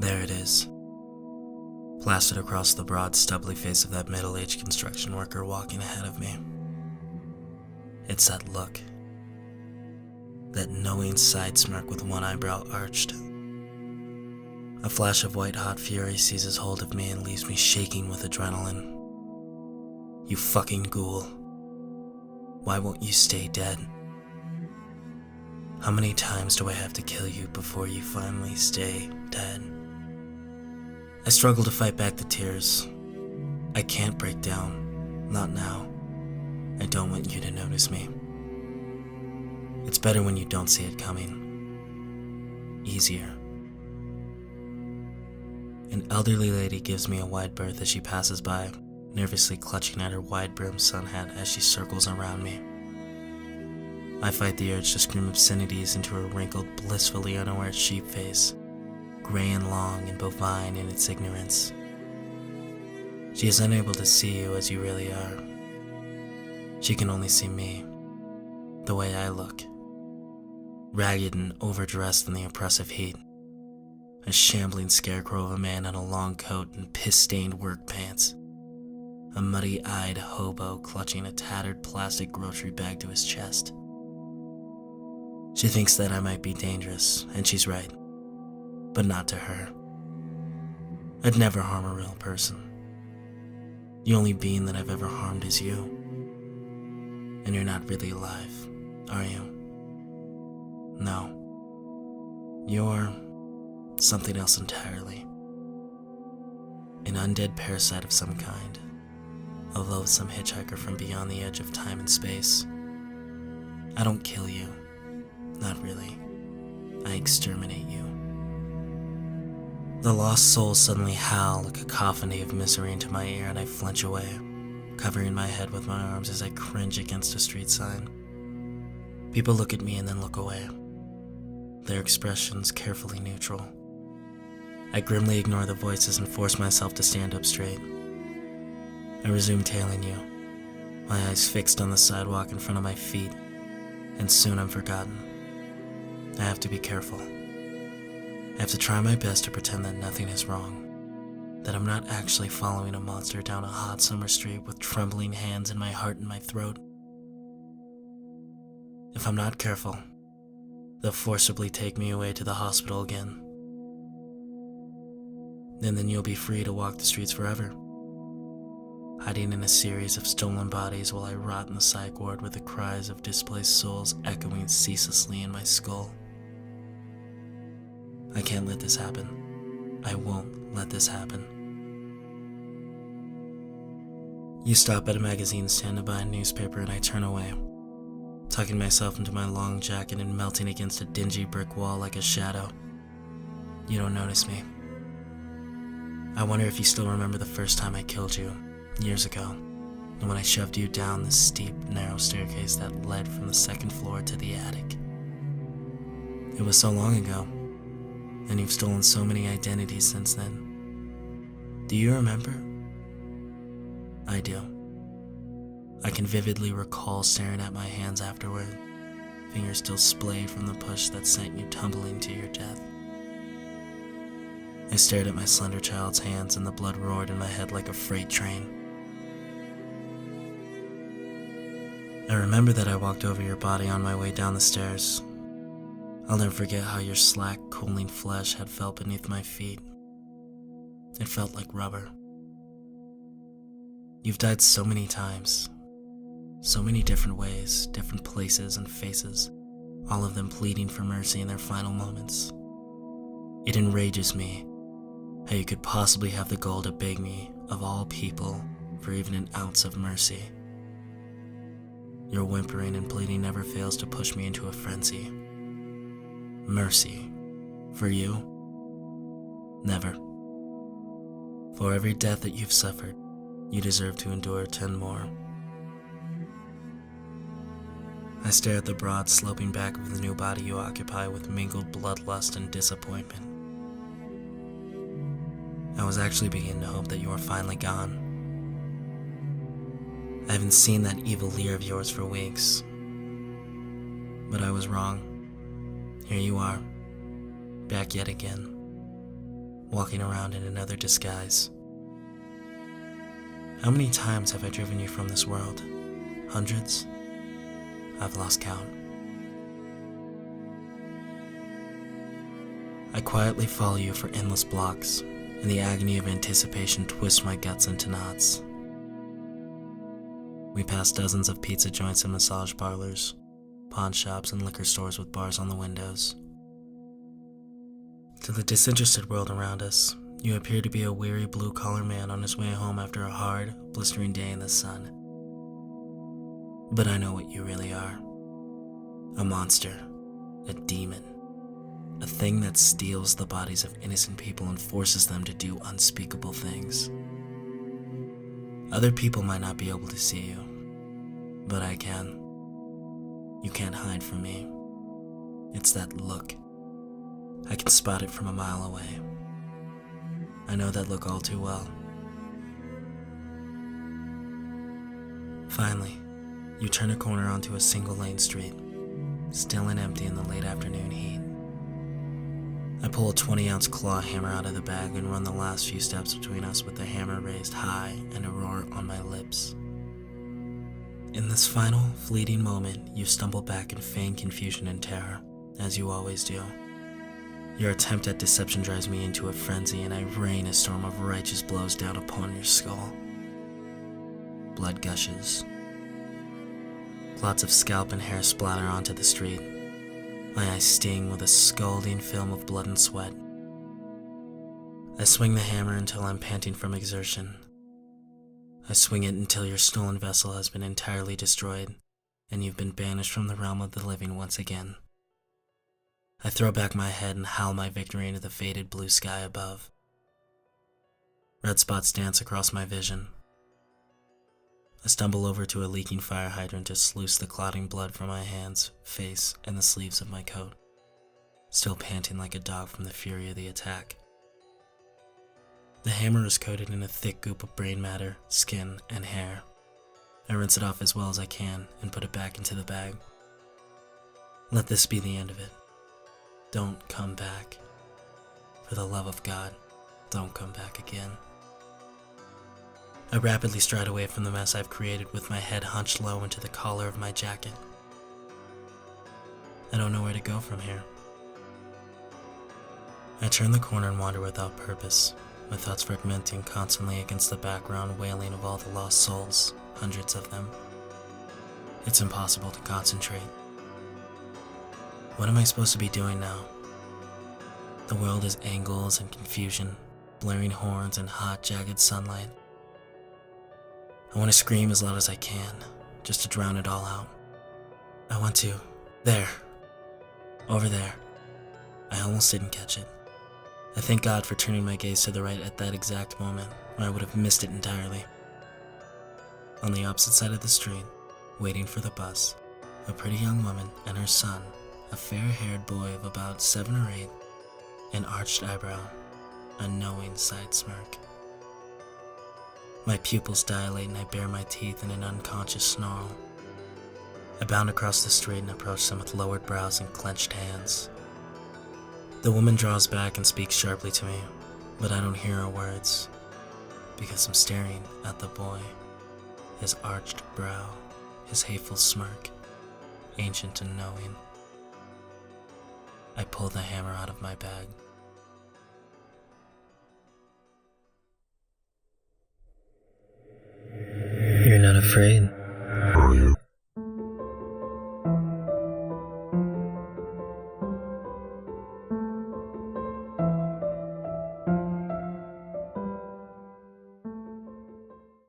There it is, plastered across the broad, stubbly face of that middle-aged construction worker walking ahead of me. It's that look, that knowing side smirk with one eyebrow arched. A flash of white-hot fury seizes hold of me and leaves me shaking with adrenaline. You fucking ghoul. Why won't you stay dead? How many times do I have to kill you before you finally stay dead? I struggle to fight back the tears. I can't break down. Not now. I don't want you to notice me. It's better when you don't see it coming. Easier. An elderly lady gives me a wide berth as she passes by, nervously clutching at her wide-brimmed sun hat as she circles around me. I fight the urge to scream obscenities into her wrinkled, blissfully unaware sheep face, gray and long and bovine in its ignorance. She is unable to see you as you really are. She can only see me, the way I look, ragged and overdressed in the oppressive heat. A shambling scarecrow of a man in a long coat and piss-stained work pants. A muddy-eyed hobo clutching a tattered plastic grocery bag to his chest. She thinks that I might be dangerous, and she's right. But not to her. I'd never harm a real person. The only being that I've ever harmed is you. And you're not really alive, are you? No. You're something else entirely. An undead parasite of some kind. A loathsome hitchhiker from beyond the edge of time and space. I don't kill you. Not really. I exterminate you. The lost souls suddenly howl, a cacophony of misery into my ear, and I flinch away, covering my head with my arms as I cringe against a street sign. People look at me and then look away, their expressions carefully neutral. I grimly ignore the voices and force myself to stand up straight. I resume tailing you, my eyes fixed on the sidewalk in front of my feet, and soon I'm forgotten. I have to be careful. I have to try my best to pretend that nothing is wrong, that I'm not actually following a monster down a hot summer street with trembling hands and my heart in my throat. If I'm not careful, they'll forcibly take me away to the hospital again. And then you'll be free to walk the streets forever, hiding in a series of stolen bodies while I rot in the psych ward with the cries of displaced souls echoing ceaselessly in my skull. I can't let this happen. I won't let this happen. You stop at a magazine stand to buy a newspaper and I turn away, tucking myself into my long jacket and melting against a dingy brick wall like a shadow. You don't notice me. I wonder if you still remember the first time I killed you, years ago, and when I shoved you down the steep, narrow staircase that led from the second floor to the attic. It was so long ago, and you've stolen so many identities since then. Do you remember? I do. I can vividly recall staring at my hands afterward, fingers still splayed from the push that sent you tumbling to your death. I stared at my slender child's hands and the blood roared in my head like a freight train. I remember that I walked over your body on my way down the stairs. I'll never forget how your slack, cooling flesh had felt beneath my feet. It felt like rubber. You've died so many times. So many different ways, different places and faces, all of them pleading for mercy in their final moments. It enrages me how you could possibly have the gall to beg me, of all people, for even an ounce of mercy. Your whimpering and pleading never fails to push me into a frenzy. Mercy. For you? Never. For every death that you've suffered, you deserve to endure 10 more. I stare at the broad, sloping back of the new body you occupy with mingled bloodlust and disappointment. I was actually beginning to hope that you were finally gone. I haven't seen that evil leer of yours for weeks. But I was wrong. Here you are, back yet again. walking around in another disguise. How many times have I driven you from this world? Hundreds? I've lost count. I quietly follow you for endless blocks, and the agony of anticipation twists my guts into knots. We pass dozens of pizza joints and massage parlors, pawn shops and liquor stores with bars on the windows. To the disinterested world around us, you appear to be a weary blue-collar man on his way home after a hard, blistering day in the sun. But I know what you really are. A monster, a demon, a thing that steals the bodies of innocent people and forces them to do unspeakable things. Other people might not be able to see you, but I can. You can't hide from me. It's that look. I can spot it from a mile away. I know that look all too well. Finally, you turn a corner onto a single-lane street, still and empty in the late afternoon heat. I pull a 20-ounce claw hammer out of the bag and run the last few steps between us with the hammer raised high and a roar on my lips. In this final, fleeting moment, you stumble back in feigned confusion and terror, as you always do. Your attempt at deception drives me into a frenzy, and I rain a storm of righteous blows down upon your skull. Blood gushes. Clots of scalp and hair splatter onto the street. My eyes sting with a scalding film of blood and sweat. I swing the hammer until I'm panting from exertion. I swing it until your stolen vessel has been entirely destroyed, and you've been banished from the realm of the living once again. I throw back my head and howl my victory into the faded blue sky above. Red spots dance across my vision. I stumble over to a leaking fire hydrant to sluice the clotting blood from my hands, face, and the sleeves of my coat, still panting like a dog from the fury of the attack. The hammer is coated in a thick goop of brain matter, skin, and hair. I rinse it off as well as I can and put it back into the bag. Let this be the end of it. Don't come back. For the love of God, don't come back again. I rapidly stride away from the mess I've created with my head hunched low into the collar of my jacket. I don't know where to go from here. I turn the corner and wander without purpose, my thoughts fragmenting constantly against the background wailing of all the lost souls, hundreds of them. It's impossible to concentrate. What am I supposed to be doing now? The world is angles and confusion, blaring horns and hot, jagged sunlight. I want to scream as loud as I can, just to drown it all out. I want to. There. Over there. I almost didn't catch it. I thank God for turning my gaze to the right at that exact moment, or I would have missed it entirely. On the opposite side of the street, waiting for the bus, a pretty young woman and her son, a fair-haired boy of about 7 or 8, an arched eyebrow, a knowing side smirk. My pupils dilate and I bare my teeth in an unconscious snarl. I bound across the street and approach them with lowered brows and clenched hands. The woman draws back and speaks sharply to me, but I don't hear her words, because I'm staring at the boy, his arched brow, his hateful smirk, ancient and knowing. I pull the hammer out of my bag. You're not afraid.